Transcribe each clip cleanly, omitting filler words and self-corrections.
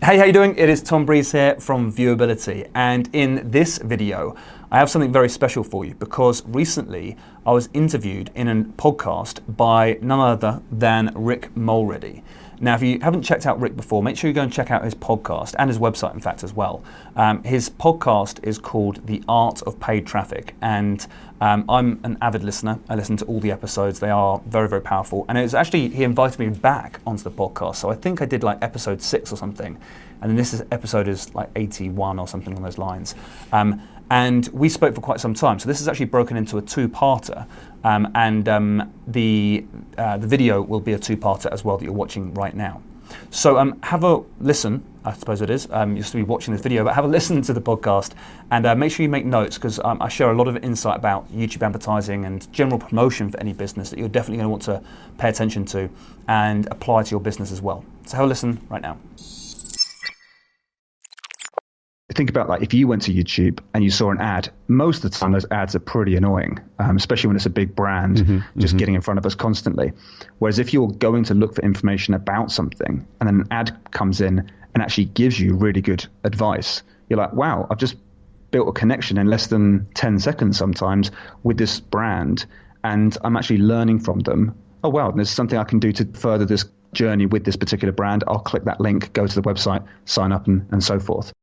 Hey, how you doing? It is Tom Breeze here from Viewability, and in this video I have something very special for you because recently I was interviewed in a podcast by none other than Rick Mulready. Now, if you haven't checked out Rick before, make sure you go and check out his podcast and his website, in fact, as well. His podcast is called The Art of Paid Traffic, and I'm an avid listener. I listen to all the episodes. They are very, very powerful. And it was actually, he invited me back onto the podcast. So I think I did like episode 6 or something. And then episode is like 81 or something along those lines. And we spoke for quite some time. So this is actually broken into a two-parter. The video will be a two-parter as well that you're watching right now. So have a listen, I suppose it is. You'll still be watching this video, but have a listen to the podcast and make sure you make notes because I share a lot of insight about YouTube advertising and general promotion for any business that you're definitely going to want to pay attention to and apply to your business as well. So have a listen right now. Think about like if you went to YouTube and you saw an ad, most of the time those ads are pretty annoying, especially when it's a big brand just getting in front of us constantly. Whereas if you're going to look for information about something and then an ad comes in and actually gives you really good advice, you're like, wow, I've just built a connection in less than 10 seconds sometimes with this brand and I'm actually learning from them. Oh, wow, there's something I can do to further this journey with this particular brand. I'll click that link, go to the website, sign up and so forth.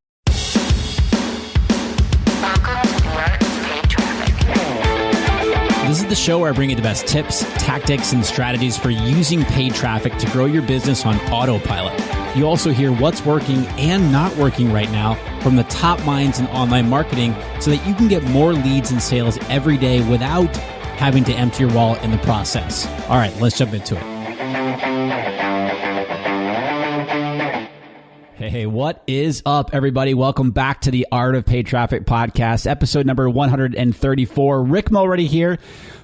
This is the show where I bring you the best tips, tactics, and strategies for using paid traffic to grow your business on autopilot. You also hear what's working and not working right now from the top minds in online marketing so that you can get more leads and sales every day without having to empty your wallet in the process. All right, let's jump into it. Hey, what is up, everybody? Welcome back to the Art of Paid Traffic podcast, episode number 134. Rick Mulready here.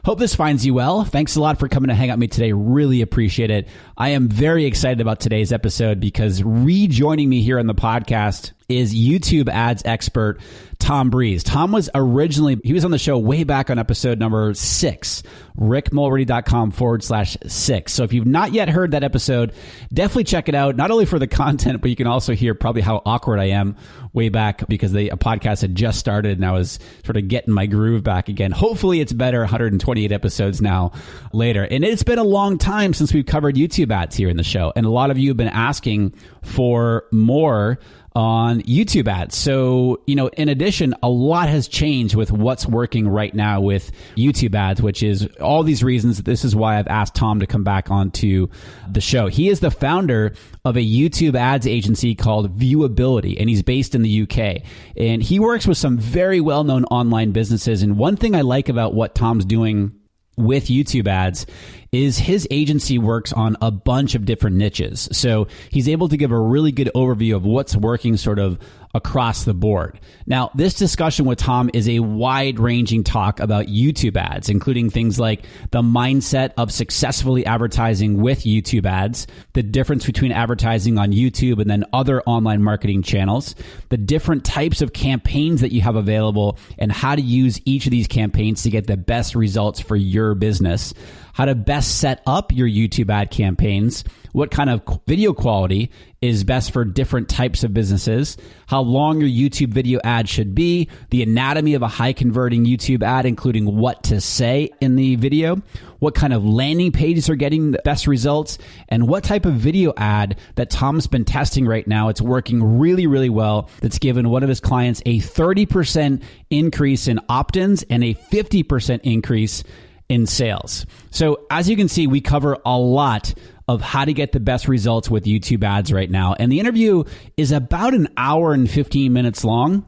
Hope this finds you well. Thanks a lot for coming to hang out with me today. Really appreciate it. I am very excited about today's episode because rejoining me here on the podcast is YouTube ads expert Tom Breeze. Tom was originally, he was on the show way back on episode number 6, rickmulready.com/6. So if you've not yet heard that episode, definitely check it out, not only for the content, but you can also hear probably how awkward I am way back because a podcast had just started and I was sort of getting my groove back again. Hopefully it's better 128 episodes now later. And it's been a long time since we've covered YouTube ads here in the show. And a lot of you have been asking for more on YouTube ads. So, in addition, a lot has changed with what's working right now with YouTube ads, which is all these reasons. This is why I've asked Tom to come back onto the show. He is the founder of a YouTube ads agency called Viewability, and he's based in the UK. And he works with some very well-known online businesses. And one thing I like about what Tom's doing with YouTube ads is his agency works on a bunch of different niches. So he's able to give a really good overview of what's working sort of across the board. Now, this discussion with Tom is a wide-ranging talk about YouTube ads, including things like the mindset of successfully advertising with YouTube ads, the difference between advertising on YouTube and then other online marketing channels, the different types of campaigns that you have available, and how to use each of these campaigns to get the best results for your business, how to best set up your YouTube ad campaigns, what kind of video quality is best for different types of businesses, how long your YouTube video ad should be, the anatomy of a high converting YouTube ad, including what to say in the video, what kind of landing pages are getting the best results, and what type of video ad that Tom's been testing right now. It's working really, really well. That's given one of his clients a 30% increase in opt-ins and a 50% increase in sales. So as you can see, we cover a lot of how to get the best results with YouTube ads right now. And the interview is about an hour and 15 minutes long.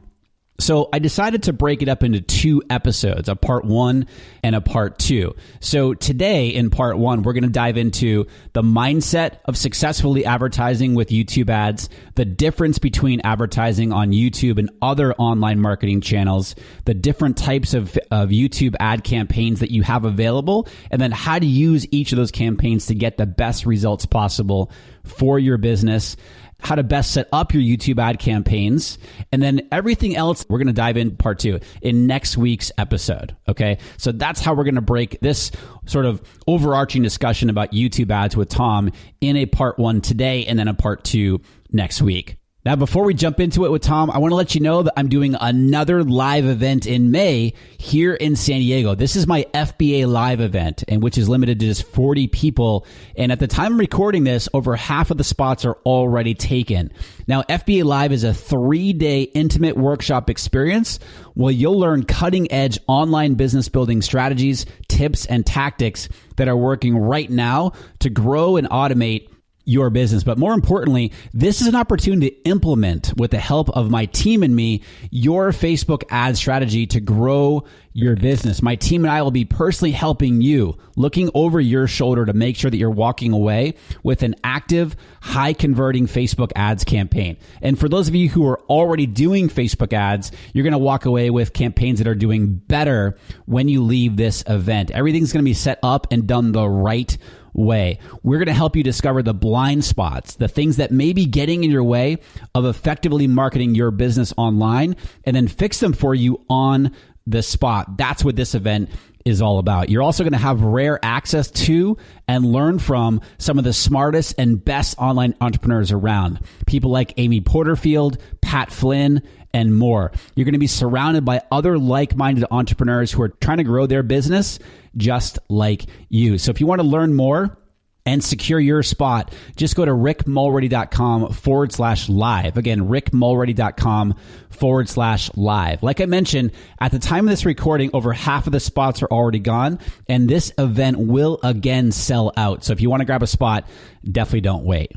So I decided to break it up into 2 episodes, a part 1 and a part 2. So today in part 1, we're going to dive into the mindset of successfully advertising with YouTube ads, the difference between advertising on YouTube and other online marketing channels, the different types of YouTube ad campaigns that you have available, and then how to use each of those campaigns to get the best results possible for your business, how to best set up your YouTube ad campaigns, and then everything else we're going to dive in part 2 in next week's episode. Okay. So that's how we're going to break this sort of overarching discussion about YouTube ads with Tom in a part 1 today and then a part 2 next week. Now, before we jump into it with Tom, I want to let you know that I'm doing another live event in May here in San Diego. This is my FBA live event, and which is limited to just 40 people. And at the time I'm recording this, over half of the spots are already taken. Now, FBA Live is a 3-day intimate workshop experience where you'll learn cutting-edge online business building strategies, tips, and tactics that are working right now to grow and automate your business. But more importantly, this is an opportunity to implement, with the help of my team and me, your Facebook ad strategy to grow your business. My team and I will be personally helping you, looking over your shoulder to make sure that you're walking away with an active, high converting Facebook ads campaign. And for those of you who are already doing Facebook ads, you're going to walk away with campaigns that are doing better when you leave this event. Everything's going to be set up and done the right way. We're going to help you discover the blind spots, the things that may be getting in your way of effectively marketing your business online, and then fix them for you on the spot. That's what this event is all about. You're also going to have rare access to and learn from some of the smartest and best online entrepreneurs around. People like Amy Porterfield, Pat Flynn, and more. You're going to be surrounded by other like-minded entrepreneurs who are trying to grow their business just like you. So if you want to learn more and secure your spot, just go to rickmulready.com/live. Again, rickmulready.com/live. Like I mentioned, at the time of this recording, over half of the spots are already gone, and this event will again sell out. So if you want to grab a spot, definitely don't wait.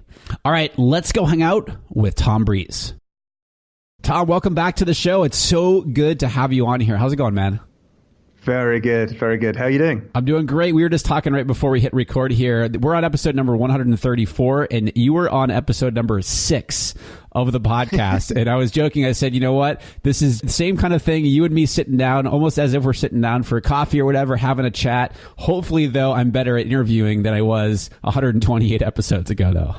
All right, let's go hang out with Tom Breeze. Tom, welcome back to the show. It's so good to have you on here. How's it going, man? Very good. Very good. How are you doing? I'm doing great. We were just talking right before we hit record here. We're on episode number 134, and you were on episode number 6 of the podcast. And I was joking. I said, you know what? This is the same kind of thing. You and me sitting down, almost as if we're sitting down for coffee or whatever, having a chat. Hopefully, though, I'm better at interviewing than I was 128 episodes ago, though.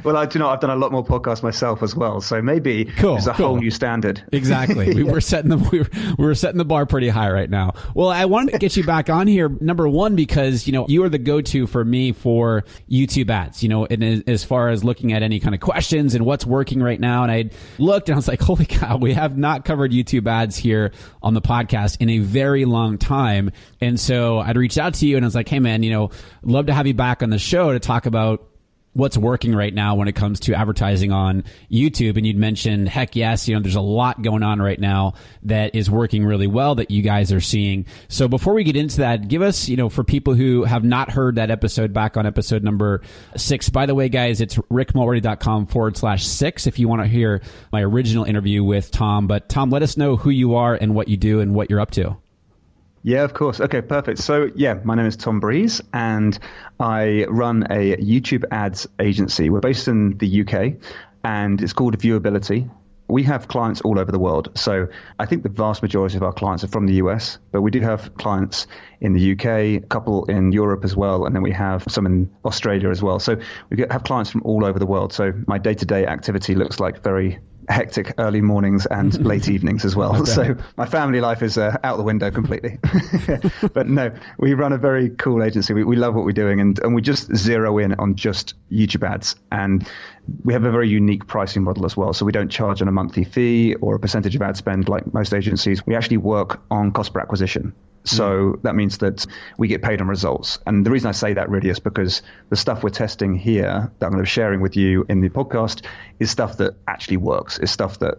Well, I've done a lot more podcasts myself as well, so maybe there's a whole new standard. Exactly. We were setting the bar pretty high right now. Well, I wanted to get you back on here, number one, because you are the go-to for me for YouTube ads. And as far as looking at any kind of questions and what's working right now, and I looked and I was like, holy cow, we have not covered YouTube ads here on the podcast in a very long time. And so I'd reached out to you and I was like, hey man, love to have you back on the show to talk about what's working right now when it comes to advertising on YouTube. And you'd mentioned, heck yes, there's a lot going on right now that is working really well that you guys are seeing. So before we get into that, give us, for people who have not heard that episode, back on episode number 6. By the way, guys, it's rickmulready.com/6 if you want to hear my original interview with Tom. But Tom, let us know who you are and what you do and what you're up to. Yeah, of course. Okay, perfect. So my name is Tom Breeze and I run a YouTube ads agency. We're based in the UK and it's called Viewability. We have clients all over the world. So I think the vast majority of our clients are from the US, but we do have clients in the UK, a couple in Europe as well, and then we have some in Australia as well. So we have clients from all over the world. So my day-to-day activity looks like very hectic early mornings and late evenings as well. Okay. So my family life is out the window completely. But no, we run a very cool agency. We love what we're doing and we just zero in on just YouTube ads. And we have a very unique pricing model as well. So we don't charge on a monthly fee or a percentage of ad spend like most agencies. We actually work on cost per acquisition. So that means that we get paid on results. And the reason I say that really is because the stuff we're testing here that I'm going to be sharing with you in the podcast is stuff that actually works. It's stuff that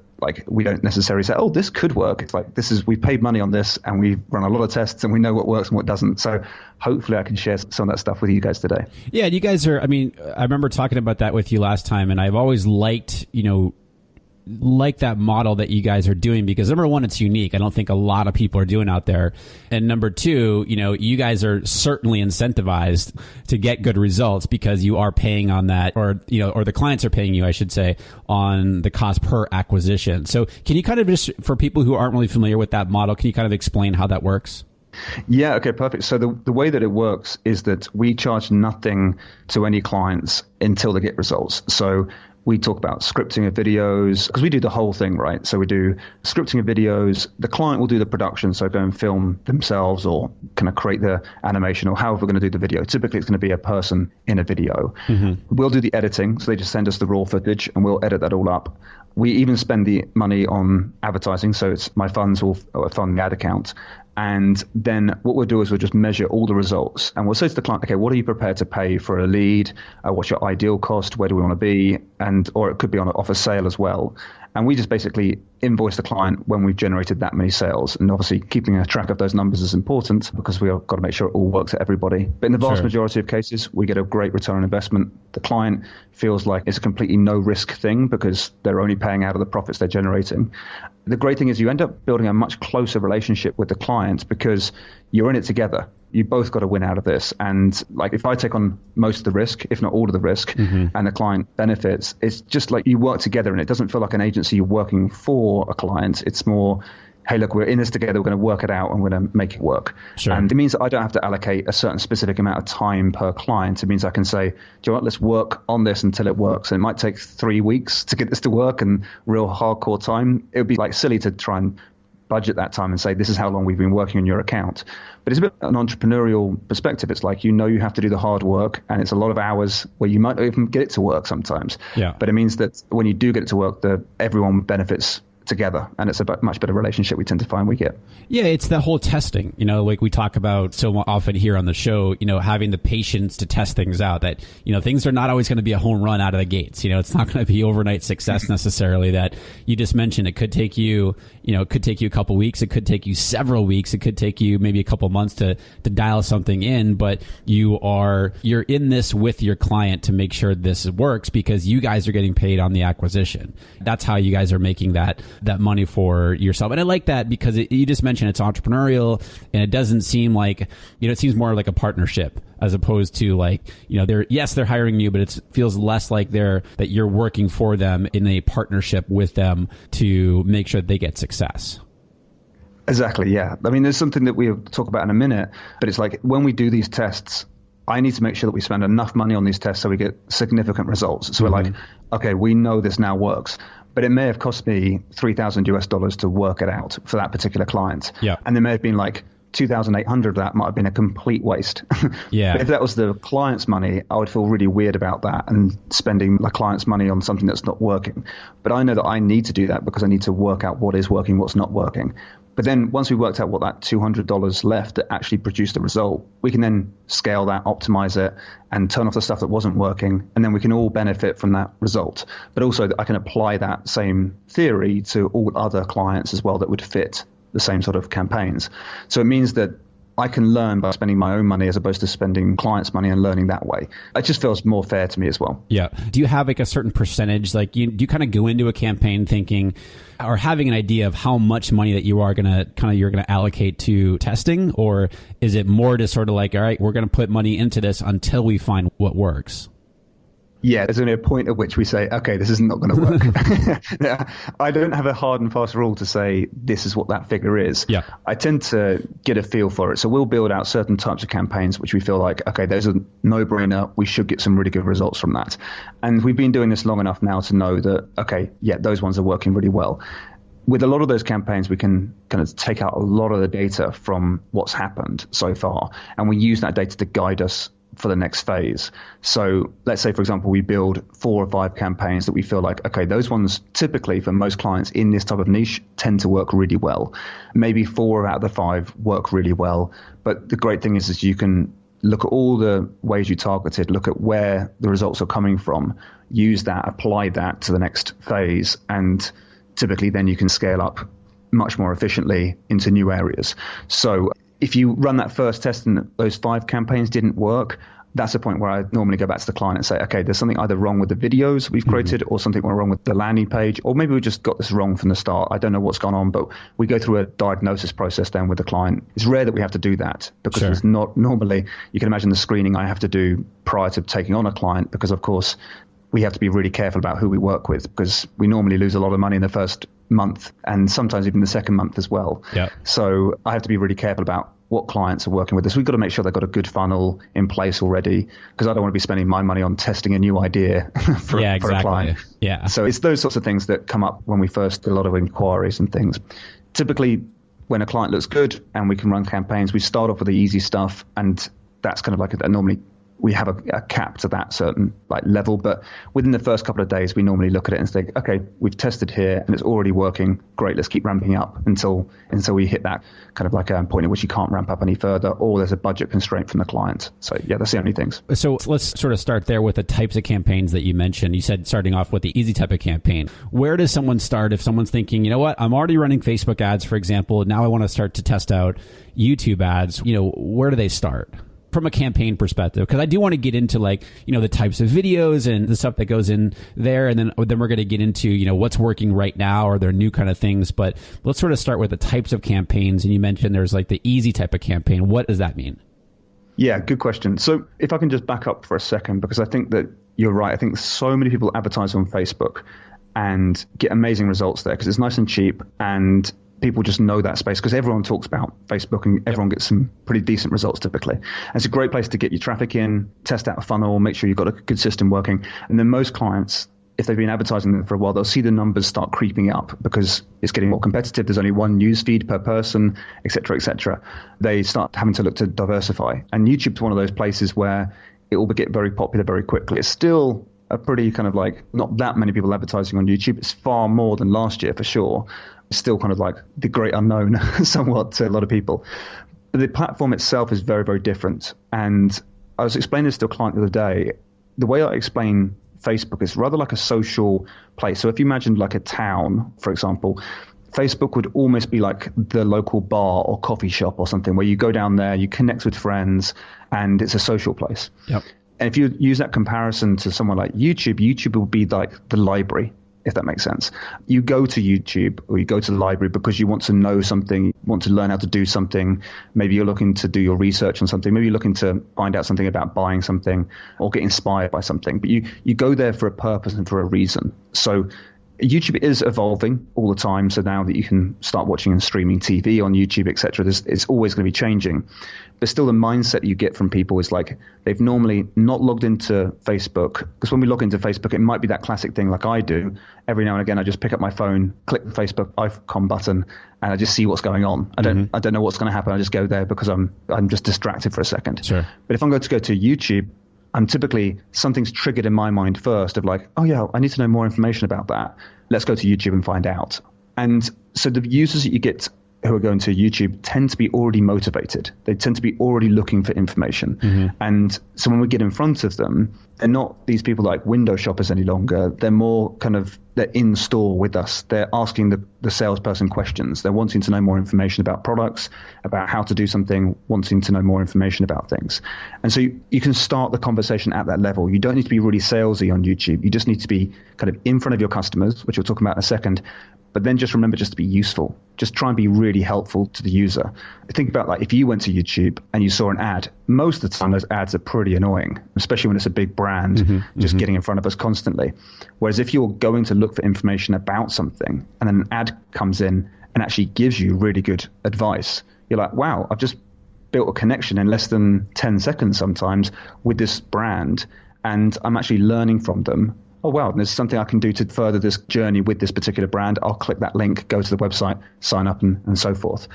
we don't necessarily say, oh, this could work. It's like, we've paid money on this and we've run a lot of tests and we know what works and what doesn't. So hopefully I can share some of that stuff with you guys today. Yeah, you guys are, I remember talking about that with you last time, and I've always liked, like that model that you guys are doing, because number one, it's unique. I don't think a lot of people are doing out there. And number two, you guys are certainly incentivized to get good results because you are paying on that, or the clients are paying you, I should say, on the cost per acquisition. So can you kind of just, for people who aren't really familiar with that model, can you kind of explain how that works? Yeah, okay, perfect. So the way that it works is that we charge nothing to any clients until they get results. So We talk about scripting of videos because we do the whole thing, right? So we do scripting of videos. The client will do the production, so go and film themselves or kind of create the animation or however we're going to do the video. Typically, it's going to be a person in a video. We'll do the editing, so they just send us the raw footage and we'll edit that all up. We even spend the money on advertising, so it's my funds will fund the ad account. And then what we'll do is we'll just measure all the results. And we'll say to the client, okay, what are you prepared to pay for a lead? What's your ideal cost? Where do we want to be? Or it could be on off a sale as well. And we just basically invoice the client when we've generated that many sales. And obviously keeping a track of those numbers is important because we've got to make sure it all works for everybody. But in the vast majority of cases, we get a great return on investment. The client feels like it's a completely no risk thing because they're only paying out of the profits they're generating. The great thing is you end up building a much closer relationship with the client because you're in it together. You both got to win out of this. And like if I take on most of the risk, if not all of the risk, and the client benefits, it's just like you work together and it doesn't feel like an agency you're working for a client. It's more, hey, look, we're in this together. We're going to work it out and we're going to make it work. And it means that I don't have to allocate a certain specific amount of time per client. It means I can say, do you know what, let's work on this until it works. And it might take 3 weeks to get this to work and real hardcore time. It would be like silly to try and budget that time and say, this is how long we've been working on your account. But it's a bit an entrepreneurial perspective. It's like, you have to do the hard work and it's a lot of hours where you might not even get it to work sometimes. But it means that when you do get it to work, everyone benefits together, and it's a much better relationship we tend to find we get. Yeah, it's the whole testing, like we talk about so often here on the show, having the patience to test things out, that, things are not always going to be a home run out of the gates. It's not going to be overnight success necessarily. That you just mentioned, it could take you, it could take you a couple weeks. It could take you several weeks. It could take you maybe a couple months to dial something in, but you're in this with your client to make sure this works because you guys are getting paid on the acquisition. That's how you guys are making that money for yourself. And I like that because you just mentioned it's entrepreneurial and it doesn't seem like, it seems more like a partnership as opposed to like, they're hiring you, but it feels less like that you're working for them in a partnership with them to make sure that they get success. Exactly. Yeah. I mean, there's something that we'll talk about in a minute, but it's like when we do these tests, I need to make sure that we spend enough money on these tests so we get significant results. So we're like, okay, we know this now works. But it may have cost me $3,000 to work it out for that particular client. And there may have been like 2,800 of that might have been a complete waste. But if that was the client's money, I would feel really weird about that and spending the client's money on something that's not working. But I know that I need to do that because I need to work out what is working, what's not working. But then once we worked out what that $200 left that actually produced the result, we can then scale that, optimize it, and turn off the stuff that wasn't working. And then we can all benefit from that result. But also I can apply that same theory to all other clients as well that would fit the same sort of campaigns. So it means that I can learn by spending my own money as opposed to spending clients' money and learning that way. It just feels more fair to me as well. Yeah. Do you have like a certain percentage? Like, do you kind of go into a campaign thinking or having an idea of how much money that you're going to allocate to testing? Or is it more to sort of like, all right, we're going to put money into this until we find what works? Yeah, there's only a point at which we say, okay, this is not going to work. I don't have a hard and fast rule to say this is what that figure is. I tend to get a feel for it. So we'll build out certain types of campaigns which we feel like, okay, there's a no-brainer. We should get some really good results from that. And we've been doing this long enough now to know that, okay, yeah, those ones are working really well. With a lot of those campaigns, we can kind of take out a lot of the data from what's happened so far, and we use that data to guide us for the next phase. So let's say, for example, we build 4 or 5 campaigns that we feel like, okay, those ones typically for most clients in this type of niche tend to work really well. Maybe 4 out of the 5 work really well. But the great thing is you can look at all the ways you targeted, look at where the results are coming from, use that, apply that to the next phase, and typically then you can scale up much more efficiently into new areas. So if you run that first test and those 5 campaigns didn't work, that's the point where I normally go back to the client and say, okay, there's something either wrong with the videos we've created or something wrong with the landing page, or maybe we just got this wrong from the start. I don't know what's gone on, but we go through a diagnosis process then with the client. It's rare that we have to do that because it's not normally, you can imagine the screening I have to do prior to taking on a client because, of course, we have to be really careful about who we work with because we normally lose a lot of money in the first month and sometimes even the second month as well. So I have to be really careful about what clients are working with us. We've got to make sure they've got a good funnel in place already, because I don't want to be spending my money on testing a new idea for a client. Yeah. So it's those sorts of things that come up when we first do a lot of inquiries and things. Typically, when a client looks good and we can run campaigns, we start off with the easy stuff, and that's kind of like normally we have a cap to that certain like level, but within the first couple of days, we normally look at it and say, okay, we've tested here and it's already working. Great, let's keep ramping up until we hit that kind of like a point at which you can't ramp up any further, or there's a budget constraint from the client. So yeah, that's the only things. So let's sort of start there with the types of campaigns that you mentioned. You said starting off with the easy type of campaign. Where does someone start if someone's thinking, you know what, I'm already running Facebook ads, for example. Now I want to start to test out YouTube ads. Where do they start? From a campaign perspective, because I do want to get into the types of videos and the stuff that goes in there, and then we're going to get into what's working right now, or their new kind of things. But let's sort of start with the types of campaigns. And you mentioned there's like the easy type of campaign. What does that mean? Yeah, good question. So if I can just back up for a second, because I think that you're right. I think so many people advertise on Facebook and get amazing results there because it's nice and cheap, and people just know that space because everyone talks about Facebook and everyone gets some pretty decent results typically. And it's a great place to get your traffic in, test out a funnel, make sure you've got a good system working. And then most clients, if they've been advertising them for a while, they'll see the numbers start creeping up because it's getting more competitive. There's only one news feed per person, et cetera, et cetera. They start having to look to diversify. And YouTube's one of those places where it will get very popular very quickly. It's still a pretty kind of like not that many people advertising on YouTube. It's far more than last year for sure. It's still kind of like the great unknown somewhat to a lot of people. But the platform itself is very, very different. And I was explaining this to a client the other day. The way I explain Facebook is rather like a social place. So if you imagine like a town, for example, Facebook would almost be like the local bar or coffee shop or something where you go down there, you connect with friends, and it's a social place. Yep. And if you use that comparison to someone like YouTube, YouTube will be like the library, if that makes sense. You go to YouTube or you go to the library because you want to know something, you want to learn how to do something. Maybe you're looking to do your research on something. Maybe you're looking to find out something about buying something or get inspired by something. But you go there for a purpose and for a reason. So YouTube is evolving all the time. So now that you can start watching and streaming TV on YouTube, et cetera, it's always going to be changing. But still the mindset you get from people is like they've normally not logged into Facebook. Because when we log into Facebook, it might be that classic thing like I do. Every now and again, I just pick up my phone, click the Facebook icon button, and I just see what's going on. I don't know what's going to happen. I just go there because I'm just distracted for a second. Sure. But if I'm going to go to YouTube, I'm typically, something's triggered in my mind first of like, oh yeah, I need to know more information about that. Let's go to YouTube and find out. And so the users that you get who are going to YouTube tend to be already motivated. They tend to be already looking for information. And so when we get in front of them, they're not these people like window shoppers any longer. They're more kind of, they're in store with us. They're asking the salesperson questions. They're wanting to know more information about products, about how to do something, wanting to know more information about things. And so you can start the conversation at that level. You don't need to be really salesy on YouTube. You just need to be kind of in front of your customers, which we'll talk about in a second. But then just remember just to be useful. Just try and be really helpful to the user. Think about like if you went to YouTube and you saw an ad, most of the time those ads are pretty annoying, especially when it's a big brand just getting in front of us constantly. Whereas if you're going to look for information about something and then an ad comes in and actually gives you really good advice, you're like, wow, I've just built a connection in less than 10 seconds sometimes with this brand, and I'm actually learning from them. Oh, wow, there's something I can do to further this journey with this particular brand. I'll click that link, go to the website, sign up, and so forth.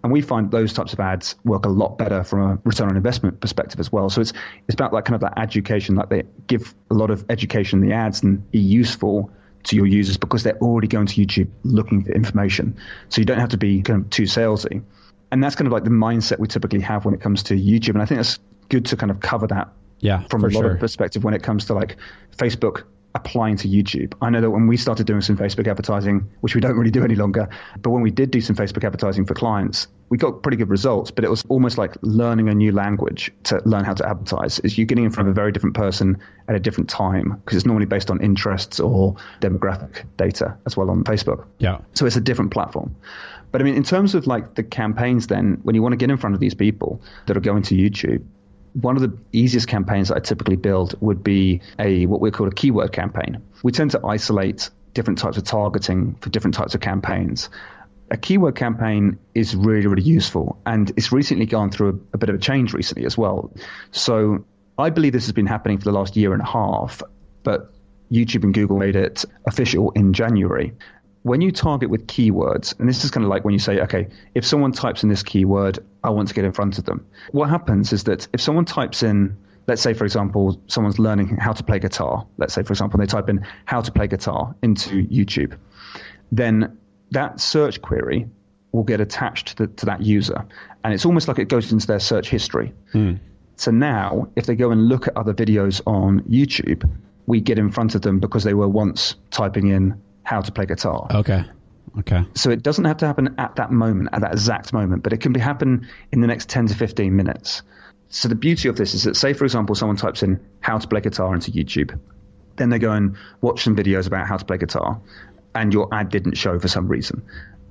And we find those types of ads work a lot better from a return on investment perspective as well. So it's about like kind of that education, like they give a lot of education in the ads and be useful to your users because they're already going to YouTube looking for information. So you don't have to be kind of too salesy. And that's kind of like the mindset we typically have when it comes to YouTube. And I think that's good to kind of cover that from a lot of perspective when it comes to like Facebook applying to YouTube. I know that when we started doing some Facebook advertising, which we don't really do any longer, but when we did do some Facebook advertising for clients, we got pretty good results, but it was almost like learning a new language to learn how to advertise. Is you're getting in front of a very different person at a different time because it's normally based on interests or demographic data as well on Facebook. Yeah. So it's a different platform. But I mean, in terms of like the campaigns then, when you want to get in front of these people that are going to YouTube, one of the easiest campaigns that I typically build would be what we call a keyword campaign. We tend to isolate different types of targeting for different types of campaigns. a keyword campaign is really, really useful. And it's recently gone through a bit of a change recently as well. So I believe this has been happening for the last year and a half, but YouTube and Google made it official in January. When you target with keywords, and this is kind of like when you say, okay, if someone types in this keyword, I want to get in front of them. What happens is that if someone types in, let's say, for example, someone's learning how to play guitar. Let's say, for example, they type in how to play guitar into YouTube. Then that search query will get attached to that user. And it's almost like it goes into their search history. So now, if they go and look at other videos on YouTube, we get in front of them because they were once typing in how to play guitar. Okay. So it doesn't have to happen at that moment, at that exact moment, but it can happen in the next 10 to 15 minutes. So the beauty of this is that, say, for example, someone types in how to play guitar into YouTube. Then they go and watch some videos about how to play guitar, and your ad didn't show for some reason.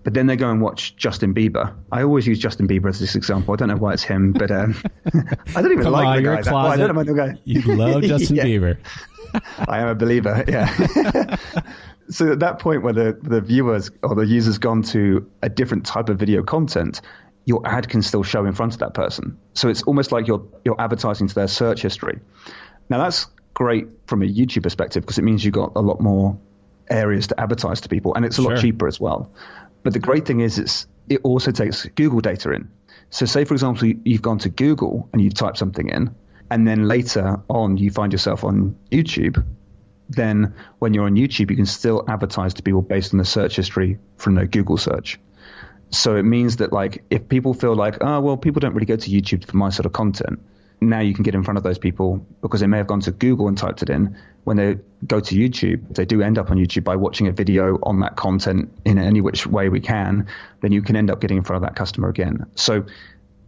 But then they go and watch Justin Bieber. I always use Justin Bieber as this example. I don't know why it's him, but I don't even like the guy. I don't know the guy. You love Justin Bieber. I am a believer, yeah. So at that point where the viewers or the user's gone to a different type of video content, your ad can still show in front of that person. So it's almost like you're advertising to their search history. Now that's great from a YouTube perspective because it means you've got a lot more areas to advertise to people, and it's a lot cheaper as well. But the great thing is it also takes Google data in. So say, for example, you've gone to Google and you've typed something in, and then later on you find yourself on YouTube. Then when you're on YouTube, you can still advertise to people based on the search history from their Google search. So it means that, like, if people feel like, oh, well, people don't really go to YouTube for my sort of content, now you can get in front of those people because they may have gone to Google and typed it in. When they go to YouTube, they do end up on YouTube by watching a video on that content in any which way we can, then you can end up getting in front of that customer again. So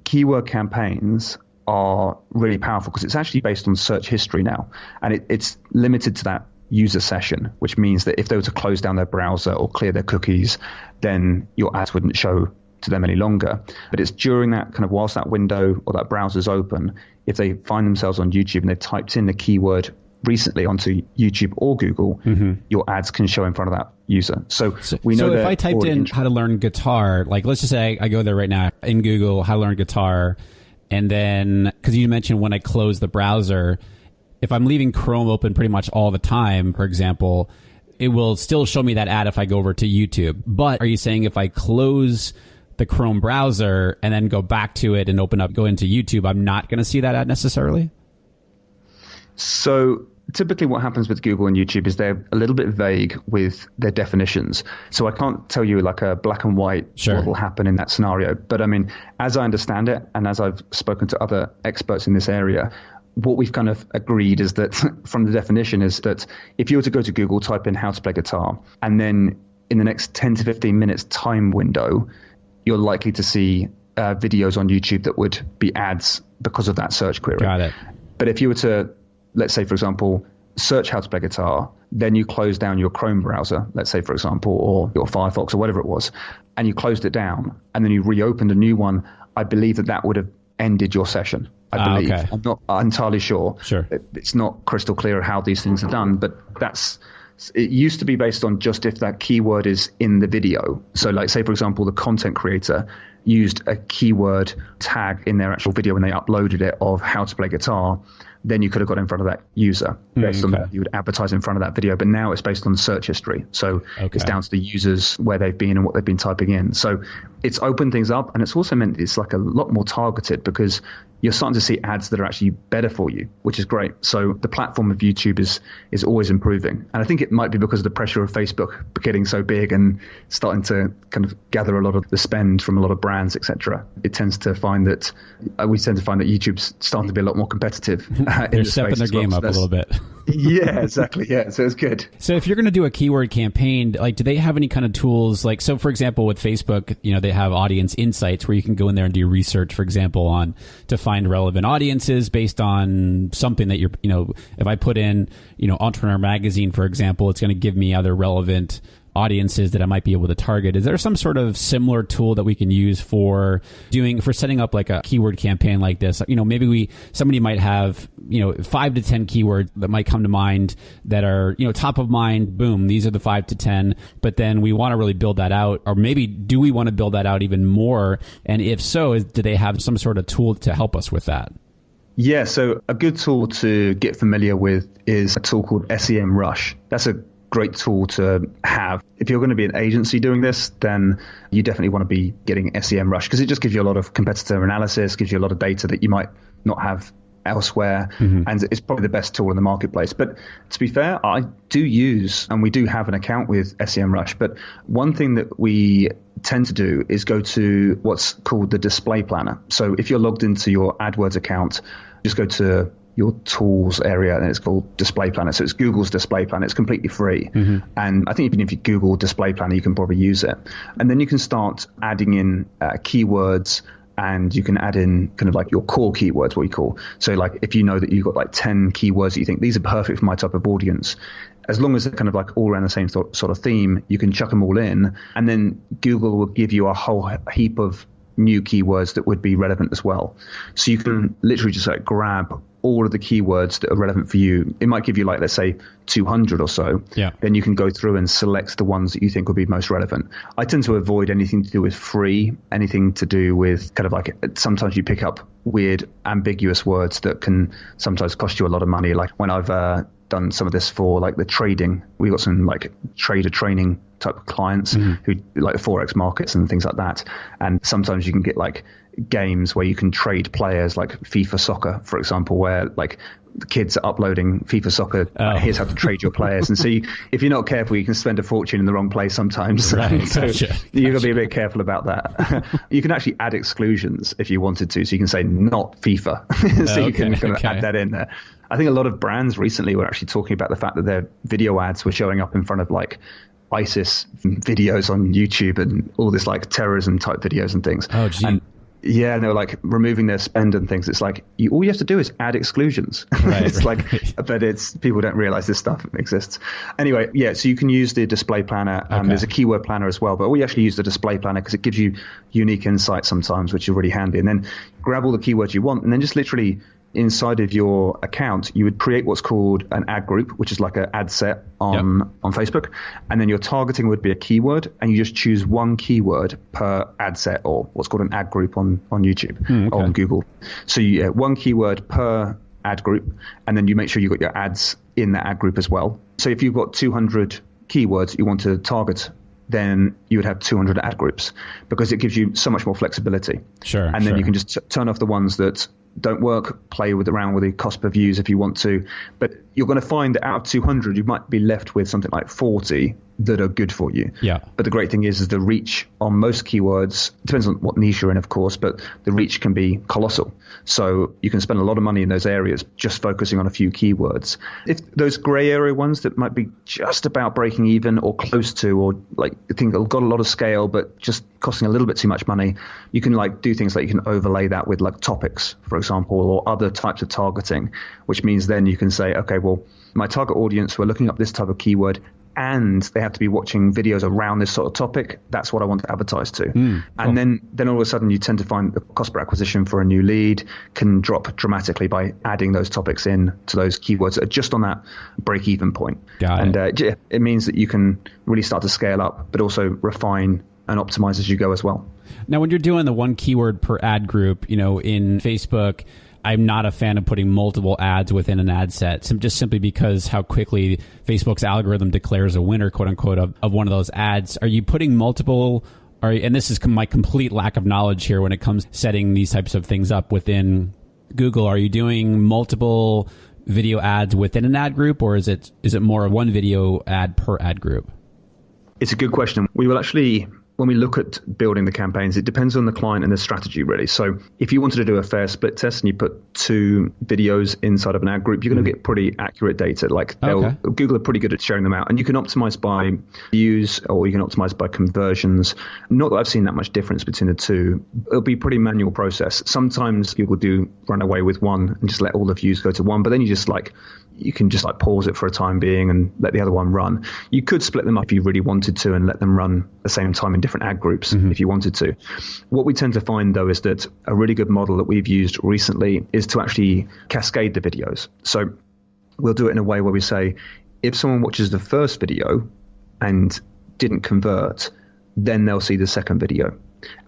keyword campaigns are really powerful because it's actually based on search history now, and it's limited to that user session, which means that if they were to close down their browser or clear their cookies, then your ads wouldn't show to them any longer. But it's during that kind of whilst that window or that browser's open, if they find themselves on YouTube and they've typed in the keyword recently onto YouTube or Google, your ads can show in front of that user. So we know that. So if I typed in how to learn guitar, like let's just say I go there right now in Google, how to learn guitar, and then because you mentioned when I close the browser, if I'm leaving Chrome open pretty much all the time, for example, it will still show me that ad if I go over to YouTube. But are you saying if I close the Chrome browser and then go back to it and go into YouTube, I'm not going to see that ad necessarily? So typically what happens with Google and YouTube is they're a little bit vague with their definitions. So I can't tell you like a black and white what will happen in that scenario. But I mean, as I understand it, and as I've spoken to other experts in this area, what we've kind of agreed is that from the definition is that if you were to go to Google, type in how to play guitar, and then in the next 10 to 15 minutes time window, you're likely to see videos on YouTube that would be ads because of that search query. Got it. But if you were to, let's say, for example, search how to play guitar, then you close down your Chrome browser, let's say, for example, or your Firefox or whatever it was, and you closed it down, and then you reopened a new one, I believe that would have ended your session. I believe. Okay. I'm not entirely sure. It's not crystal clear how these things are done, but it used to be based on just if that keyword is in the video. So like, say, for example, the content creator used a keyword tag in their actual video when they uploaded it of how to play guitar, then you could have got in front of that user based on that. You would advertise in front of that video. But now it's based on search history. So it's down to the users, where they've been and what they've been typing in. So it's opened things up, and it's also meant it's like a lot more targeted because you're starting to see ads that are actually better for you, which is great. So the platform of YouTube is always improving. And I think it might be because of the pressure of Facebook getting so big and starting to kind of gather a lot of the spend from a lot of brands, etc. We tend to find that YouTube's starting to be a lot more competitive. They're stepping their game up a little bit. Yeah, exactly. Yeah, so it's good. So if you're going to do a keyword campaign, like, do they have any kind of tools? Like, so for example, with Facebook, they have audience insights where you can go in there and do research, for example, to find relevant audiences based on something that if I put in, Entrepreneur Magazine, for example, it's going to give me other relevant audiences that I might be able to target. Is there some sort of similar tool that we can use for setting up like a keyword campaign like this? Maybe somebody might have, 5 to 10 keywords that might come to mind that are, top of mind. Boom, these are the 5 to 10. But then we want to really build that out, or maybe do we want to build that out even more? And if so, do they have some sort of tool to help us with that? Yeah, so a good tool to get familiar with is a tool called SEMrush. That's a great tool to have. If you're going to be an agency doing this, then you definitely want to be getting SEMrush because it just gives you a lot of competitor analysis, gives you a lot of data that you might not have elsewhere, and it's probably the best tool in the marketplace. But to be fair, I do use, and we do have an account with SEMrush, but one thing that we tend to do is go to what's called the display planner. So if you're logged into your AdWords account, just go to your tools area and it's called display planner. So it's Google's display planner. It's completely free. And I think even if you Google display planner, you can probably use it. And then you can start adding in keywords, and you can add in kind of like your core keywords, what we call. So like if you know that you've got like 10 keywords that you think these are perfect for my type of audience, as long as they're kind of like all around the same sort of theme, you can chuck them all in, and then Google will give you a whole heap of new keywords that would be relevant as well. So you can literally just like grab all of the keywords that are relevant for you. It might give you like, let's say 200 or so. Yeah. Then you can go through and select the ones that you think will be most relevant. I tend to avoid anything to do with free, anything to do with kind of like, sometimes you pick up weird, ambiguous words that can sometimes cost you a lot of money. Like when I've done some of this for like the trading, we got some like trader training type of clients who like Forex markets and things like that. And sometimes you can get like games where you can trade players, like FIFA Soccer, for example, where like the kids are uploading FIFA Soccer. Here's how to trade your players. And so if you're not careful, you can spend a fortune in the wrong place sometimes. Right, so gotcha. You've got to be a bit careful about that. You can actually add exclusions if you wanted to. So you can say not FIFA. So you can kind of add that in there. I think a lot of brands recently were actually talking about the fact that their video ads were showing up in front of like ISIS videos on YouTube and all this like terrorism type videos and things. Oh, gee. And yeah, they were like removing their spend and things. It's like all you have to do is add exclusions. Right, it's like, but people don't realize this stuff exists. Anyway, yeah, so you can use the display planner. There's a keyword planner as well, but we actually use the display planner because it gives you unique insights sometimes, which is really handy. And then grab all the keywords you want, and then just literally inside of your account, you would create what's called an ad group, which is like an ad set on Facebook. And then your targeting would be a keyword, and you just choose one keyword per ad set, or what's called an ad group on YouTube or on Google. So you one keyword per ad group, and then you make sure you've got your ads in that ad group as well. So if you've got 200 keywords you want to target, then you would have 200 ad groups because it gives you so much more flexibility. Sure. And then you can just turn off the ones that don't work, play around with the cost per views if you want to. But you're going to find that out of 200, you might be left with something like 40 that are good for you. Yeah. But the great thing is the reach on most keywords, depends on what niche you're in, of course, but the reach can be colossal. So you can spend a lot of money in those areas just focusing on a few keywords. If those gray area ones that might be just about breaking even or close to, or like I think got a lot of scale, but just costing a little bit too much money, you can like do things like you can overlay that with like topics, for example, or other types of targeting, which means then you can say, okay, well, my target audience who are looking up this type of keyword and they have to be watching videos around this sort of topic, that's what I want to advertise to. And then all of a sudden you tend to find the cost per acquisition for a new lead can drop dramatically by adding those topics in to those keywords that are just on that break-even point. It means that you can really start to scale up, but also refine and optimize as you go as well. Now, when you're doing the one keyword per ad group, in Facebook, I'm not a fan of putting multiple ads within an ad set, just simply because how quickly Facebook's algorithm declares a winner, quote unquote, of one of those ads. Are you putting multiple, and this is my complete lack of knowledge here when it comes to setting these types of things up within Google, are you doing multiple video ads within an ad group, or is it more one video ad per ad group? It's a good question. We will actually when we look at building the campaigns, it depends on the client and the strategy, really. So if you wanted to do a fair split test and you put 2 videos inside of an ad group, you're going to get pretty accurate data. Like Google are pretty good at sharing them out, and you can optimize by views or you can optimize by conversions. Not that I've seen that much difference between the two. It'll be a pretty manual process. Sometimes Google do run away with one and just let all the views go to one, but then you can just pause it for a time being and let the other one run. You could split them up if you really wanted to and let them run at the same time in different ad groups if you wanted to. What we tend to find, though, is that a really good model that we've used recently is to actually cascade the videos. So we'll do it in a way where we say, if someone watches the first video and didn't convert, then they'll see the second video.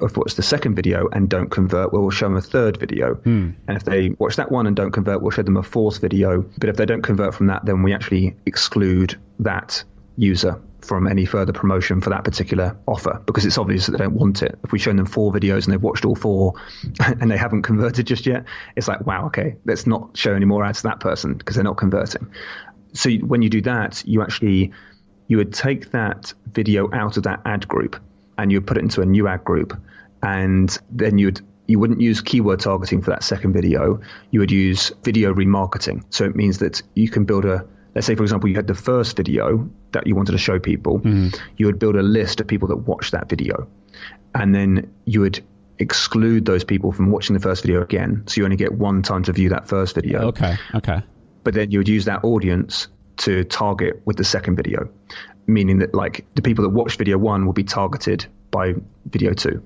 Or if it's the second video and don't convert, we'll show them a third video. And if they watch that one and don't convert, we'll show them a fourth video. But if they don't convert from that, then we actually exclude that user from any further promotion for that particular offer, because it's obvious that they don't want it. If we show them 4 videos and they've watched all 4 and they haven't converted just yet, it's like, wow, okay, let's not show any more ads to that person because they're not converting. So when you do that, you would take that video out of that ad group and you would put it into a new ad group, and then you wouldn't use keyword targeting for that second video. You would use video remarketing. So it means that you can build let's say, for example, you had the first video that you wanted to show people. You would build a list of people that watched that video, and then you would exclude those people from watching the first video again. So you only get one time to view that first video. Okay. But then you would use that audience to target with the second video, meaning that the people that watched video 1 will be targeted by video 2.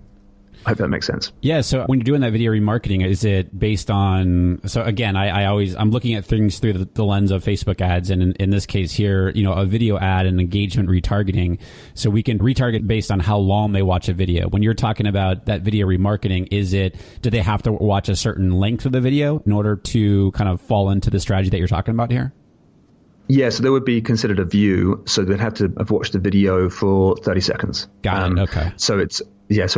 I hope that makes sense. Yeah. So when you're doing that video remarketing, is it based on, so again, I'm looking at things through the lens of Facebook ads. And in this case here, a video ad and engagement retargeting. So we can retarget based on how long they watch a video. When you're talking about that video remarketing, do they have to watch a certain length of the video in order to kind of fall into the strategy that you're talking about here? Yeah, so they would be considered a view. So they'd have to have watched the video for 30 seconds. Got it. Okay. So it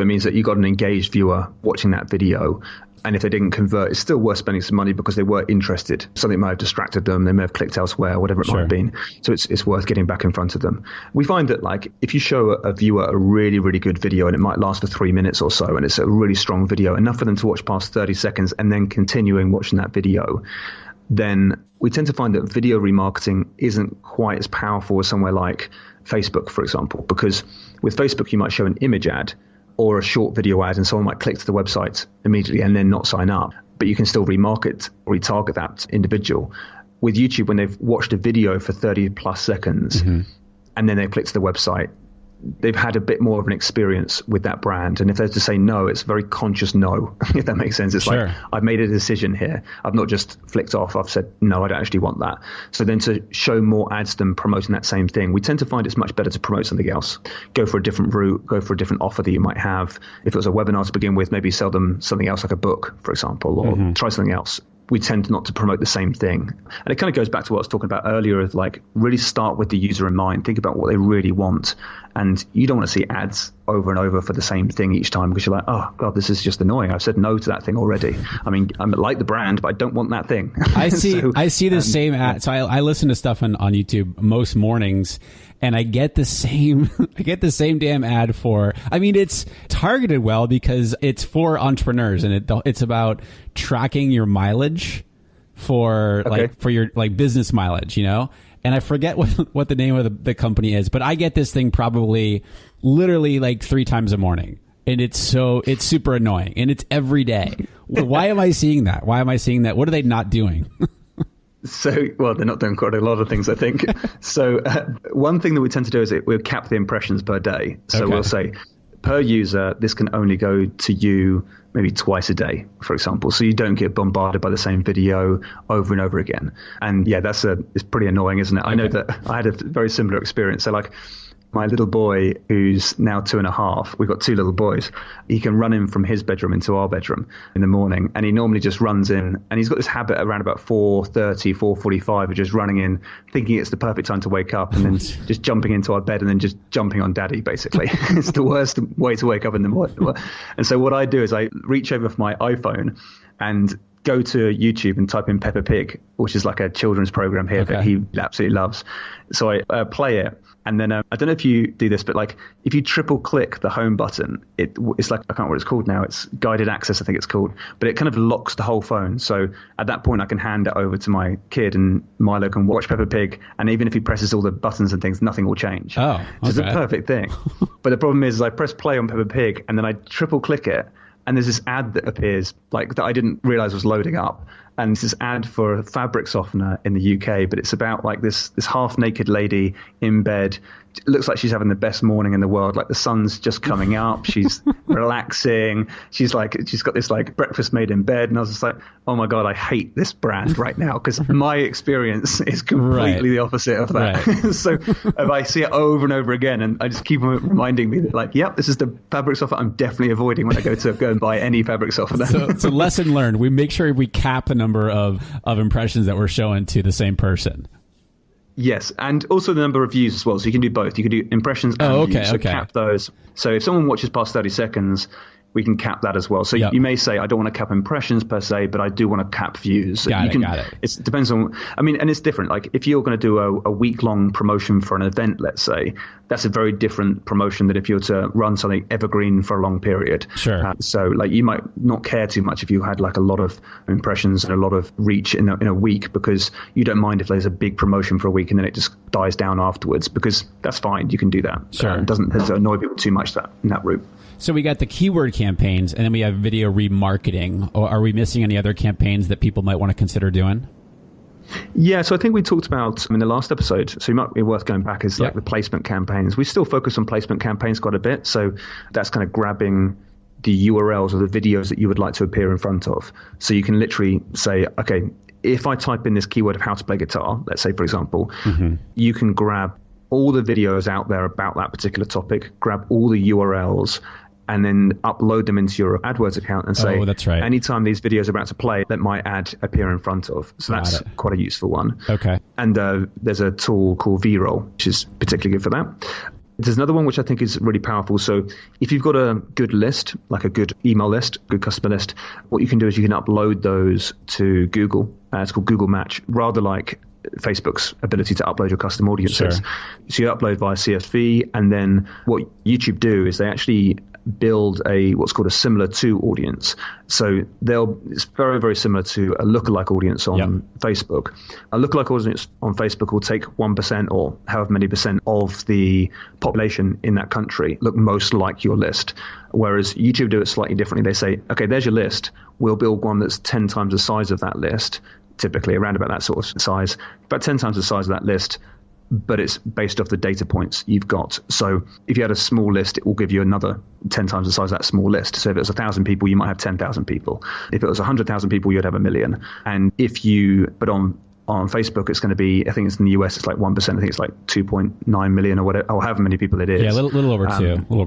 means that you got an engaged viewer watching that video. And if they didn't convert, it's still worth spending some money because they were interested. Something might have distracted them. They may have clicked elsewhere, whatever it might have been. So it's worth getting back in front of them. We find that if you show a viewer a really, really good video and it might last for 3 minutes or so, and it's a really strong video, enough for them to watch past 30 seconds and then continuing watching that video, then we tend to find that video remarketing isn't quite as powerful as somewhere like Facebook, for example, because with Facebook, you might show an image ad or a short video ad and someone might click to the website immediately and then not sign up, but you can still retarget that individual. With YouTube, when they've watched a video for 30 plus seconds and then they click to the website, they've had a bit more of an experience with that brand. And if they're to say no, it's a very conscious no, if that makes sense. It's like, I've made a decision here. I've not just flicked off. I've said, no, I don't actually want that. So then to show more ads than promoting that same thing, we tend to find it's much better to promote something else. Go for a different route, go for a different offer that you might have. If it was a webinar to begin with, maybe sell them something else like a book, for example, or try something else. We tend not to promote the same thing. And it kind of goes back to what I was talking about earlier of really start with the user in mind, think about what they really want. And you don't want to see ads over and over for the same thing each time because you're like, oh God, this is just annoying. I've said no to that thing already. I mean, I like the brand, but I don't want that thing. I see the same ad. So I listen to stuff on YouTube most mornings, and I get the same damn ad for, it's targeted well because it's for entrepreneurs and it's about tracking your mileage for your business mileage, and I forget what the name of the company is, but I get this thing probably literally 3 times a morning. And it's super annoying and it's every day. Why am I seeing that? What are they not doing? Well, they're not doing quite a lot of things, I think. So one thing that we tend to do is we'll cap the impressions per day. So we'll say, per user, this can only go to you maybe twice a day, for example. So you don't get bombarded by the same video over and over again. And yeah, it's pretty annoying, isn't it? I know that I had a very similar experience. So my little boy, who's now 2.5, we've got 2 little boys. He can run in from his bedroom into our bedroom in the morning. And he normally just runs in. And he's got this habit around about 4:30, 4:45 of just running in, thinking it's the perfect time to wake up and then just jumping into our bed and then just jumping on daddy, basically. It's the worst way to wake up in the morning. And so what I do is I reach over for my iPhone and go to YouTube and type in Peppa Pig, which is like a children's program here that he absolutely loves. So I play it. And then I don't know if you do this, but like if you triple click the home button, it's like, I can't remember what it's called now. It's guided access, I think it's called, but it kind of locks the whole phone. So at that point I can hand it over to my kid and Milo can watch Peppa Pig. And even if he presses all the buttons and things, nothing will change. Oh, okay. So it's a perfect thing. But the problem is I press play on Peppa Pig and then I triple click it. And there's this ad that appears like that I didn't realize was loading up. And it's this ad for a fabric softener in the UK, but it's about like this half naked lady in bed. It looks like she's having the best morning in the world. Like the sun's just coming up. She's relaxing. She's got this like breakfast made in bed. And I was just like, oh my God, I hate this brand right now because my experience is completely the opposite of that. Right. So if I see it over and over again, and I just keep reminding me that like, yep, this is the fabric softener I'm definitely avoiding when I go and buy any fabric softener. So lesson learned. We make sure we cap the number of impressions that we're showing to the same person. Yes, and also the number of views as well. So you can do both. You can do impressions and views. So cap those. So if someone watches past 30 seconds, we can cap that as well. So you may say, I don't want to cap impressions per se, but I do want to cap views. Got it. It depends on, I mean, and it's different. Like if you're going to do a week-long promotion for an event, let's say, that's a very different promotion than if you're to run something evergreen for a long period. Sure. So like you might not care too much if you had like a lot of impressions and a lot of reach in a week, because you don't mind if there's a big promotion for a week and then it just dies down afterwards, because that's fine. You can do that. Sure. It doesn't annoy people too much in that route. So we got the keyword campaigns, and then we have video remarketing. Or are we missing any other campaigns that people might want to consider doing? Yeah, so I think we talked about in the last episode, so it might be worth going back, is like the placement campaigns. We still focus on placement campaigns quite a bit. So that's kind of grabbing the URLs or the videos that you would like to appear in front of. So you can literally say, okay, if I type in this keyword of how to play guitar, let's say, for example, you can grab all the videos out there about that particular topic, grab all the URLs, and then upload them into your AdWords account and say, that's right. Anytime these videos are about to play, let my ad appear in front of. So that's quite a useful one. Okay. And there's a tool called V-Roll, which is particularly good for that. There's another one which I think is really powerful. So if you've got a good list, like a good email list, good customer list, what you can do is you can upload those to Google. It's called Google Match, rather like Facebook's ability to upload your custom audiences. Sure. So you upload via CSV, and then what YouTube do is they actually build what's called a similar to audience. So it's very, very similar to a lookalike audience on Facebook. A lookalike audience on Facebook will take 1% or however many percent of the population in that country look most like your list. Whereas YouTube do it slightly differently. They say, okay, there's your list. We'll build one that's 10 times the size of that list, typically around about that sort of size, about 10 times the size of that list, but it's based off the data points you've got. So if you had a small list, it will give you another 10 times the size of that small list. So if it was 1,000 people, you might have 10,000 people. If it was 100,000 people, you'd have 1 million. And but on Facebook, it's going to be, I think it's in the US, it's like 1%. I think it's like 2.9 million or whatever, or however many people it is. Yeah, a little over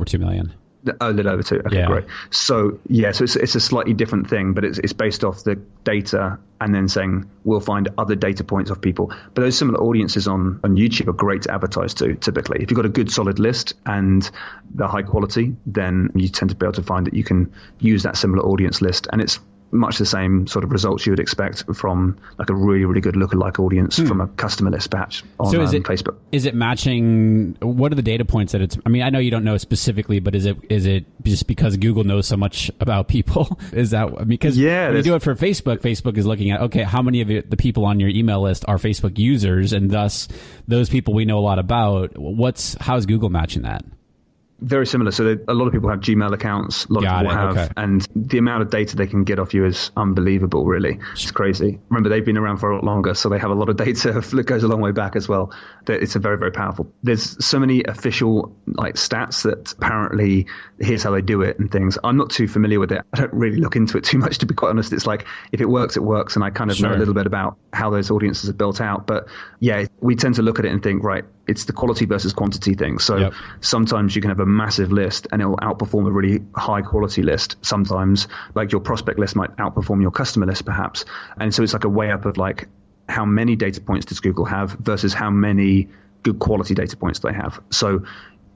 2 million. A little over 2. Okay, great. So it's a slightly different thing, but it's based off the data and then saying we'll find other data points of people. But those similar audiences on YouTube are great to advertise to, typically. If you've got a good solid list and they're high quality, then you tend to be able to find that you can use that similar audience list, and it's much the same sort of results you would expect from like a really, really good lookalike audience from a customer list, perhaps on Facebook. Is it matching? What are the data points that it's? I mean, I know you don't know specifically, but is it just because Google knows so much about people? Is that because when you do it for Facebook, Facebook is looking at, okay, how many of the people on your email list are Facebook users, and thus those people we know a lot about. How's Google matching that? Very similar. So a lot of people have Gmail accounts. A lot of people have, and the amount of data they can get off you is unbelievable, really. It's crazy. Remember, they've been around for a lot longer, so they have a lot of data that goes a long way back as well. It's a very, very powerful. There's so many official stats that apparently here's how they do it and things. I'm not too familiar with it. I don't really look into it too much, to be quite honest. It's like, if it works, it works. And I kind of know a little bit about how those audiences are built out. But yeah, we tend to look at it and think, right, it's the quality versus quantity thing. So sometimes you can have a massive list and it will outperform a really high quality list. Sometimes like your prospect list might outperform your customer list perhaps. And so it's like a way up of like, how many data points does Google have versus how many good quality data points they have. So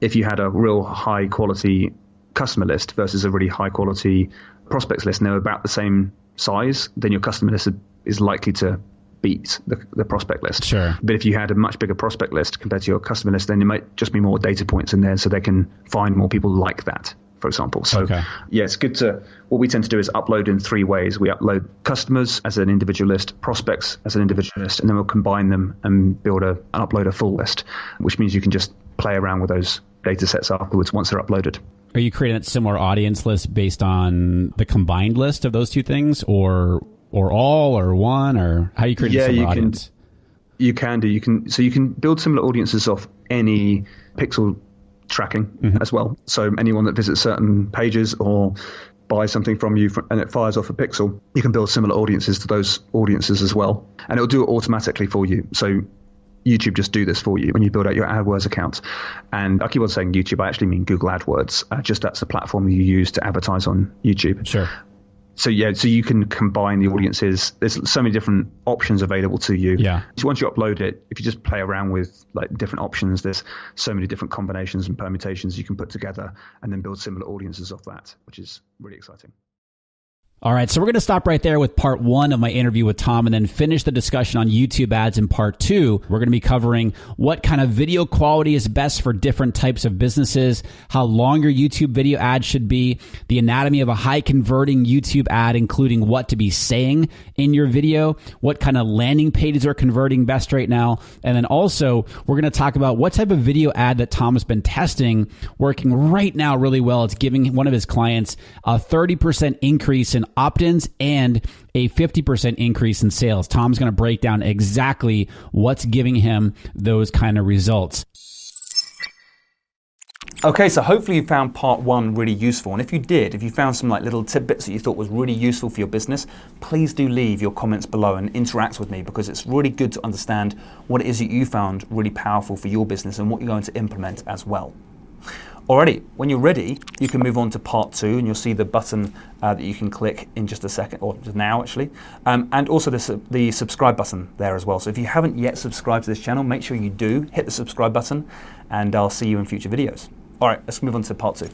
if you had a real high quality customer list versus a really high quality prospects list and they're about the same size, then your customer list is likely to beat the prospect list. Sure. But if you had a much bigger prospect list compared to your customer list, then there might just be more data points in there so they can find more people like that, for example. So yeah, it's good what we tend to do is upload in 3 ways. We upload customers as an individual list, prospects as an individual list, and then we'll combine them and upload a full list, which means you can just play around with those data sets afterwards once they're uploaded. Are you creating a similar audience list based on the combined list of those 2 things, or all, or one, or how you create a similar audience? You can do. So you can build similar audiences off any pixel tracking as well. So anyone that visits certain pages or buys something from you and it fires off a pixel, you can build similar audiences to those audiences as well. And it'll do it automatically for you. So YouTube just do this for you when you build out your AdWords account. And I keep on saying YouTube, I actually mean Google AdWords. Just that's the platform you use to advertise on YouTube. Sure. So you can combine the audiences. There's so many different options available to you. Yeah. So once you upload it, if you just play around with like different options, there's so many different combinations and permutations you can put together and then build similar audiences off that, which is really exciting. All right, so we're going to stop right there with part 1 of my interview with Tom and then finish the discussion on YouTube ads in part 2. We're going to be covering what kind of video quality is best for different types of businesses, how long your YouTube video ad should be, the anatomy of a high converting YouTube ad, including what to be saying in your video, what kind of landing pages are converting best right now, and then also we're going to talk about what type of video ad that Tom has been testing working right now really well. It's giving one of his clients a 30% increase in opt-ins and a 50% increase in sales. Tom's going to break down exactly what's giving him those kind of results. Okay, so hopefully you found part 1 really useful. And if you did, if you found some like little tidbits that you thought was really useful for your business, please do leave your comments below and interact with me, because it's really good to understand what it is that you found really powerful for your business and what you're going to implement as well. Alrighty, when you're ready, you can move on to part 2, and you'll see the button that you can click in just a second, or just now actually, and also the subscribe button there as well. So if you haven't yet subscribed to this channel, make sure you do hit the subscribe button, and I'll see you in future videos. Alright, let's move on to part 2.